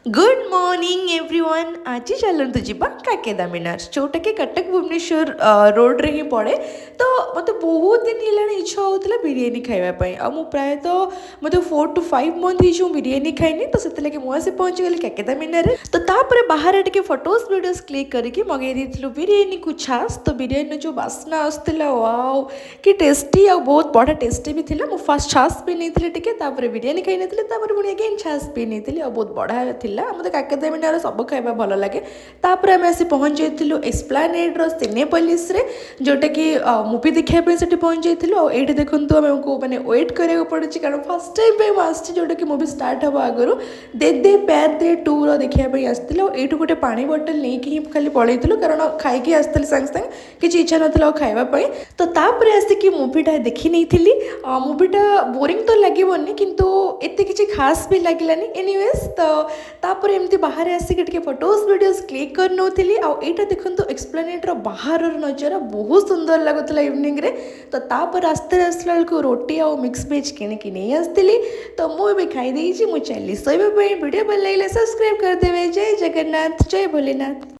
Good morning everyone. आज चलतु जीवा काकेदा मीनार जोटा कि कटक भुवनेश्वर रोड रे ही पड़े। तो मत बहुत दिन है इच्छा होता बिरीयानी खावाई आ प्रायतः मतलब 4 to 5 मंथ ही बिरीयानी खाइनी। तो से लगे मुझे पहुँची गली काकेदा मीनार। तो तापर बाहर टे फोटोज वीडियोस क्लिक करके मगे बिरीयानी को छास। तो बिरीयानी जो बास्ना आसला वाओ कि टेस्टी आ बहुत बड़ा टेस्टी भी थी। मुझे फास्ट छास भी नहीं टे बिरीयानी खाई नहीं पुणी अगेन छास भी नहीं बहुत बढ़िया थी। मत काकेदा मीनार सब खाଇବା भल लगे। तापर आम आसी पहुँच जाइलु एस्प्लानेड्र सिनेपोलिस रे जोटा कि मुवी देखापी से पहुँच जाइलु। ये देखूँ आमको मैंने वेट करा पड़े कारण फर्स्ट टाइम आसची जोटा कि मुवी स्टार्ट हम आगु दे दे प्यार दे 2 देखापी आसती। ये गोटे पानी बोतल नहीं कि खाली पलैलु कारण खाई आसती सागे सागे किसी इच्छा ना खावाई। तो तापर आसिक मुवीटा देखी नहीं थी। मुवीटा बोरिंग तो लगभग किंतु एत किसी खास भी लगलानी एनीवेज। तो तापर एमती बाहर आसिक टे फोटोज वीडियोस क्लिक कर नौली। आईटा देखो एक्सप्लेनेटर बाहर नजारा बहुत सुंदर लगुला इवनिंग रे। तो तापर आस्ते आसला बेलू रोटी आ मिक्स वेज किଣିकी नहीं आसती। तो मुझे खाई मुझे चली शोवाई। वीडियो भल लगे सब्सक्राइब करदे। जय जगन्नाथ जय भोलेनाथ।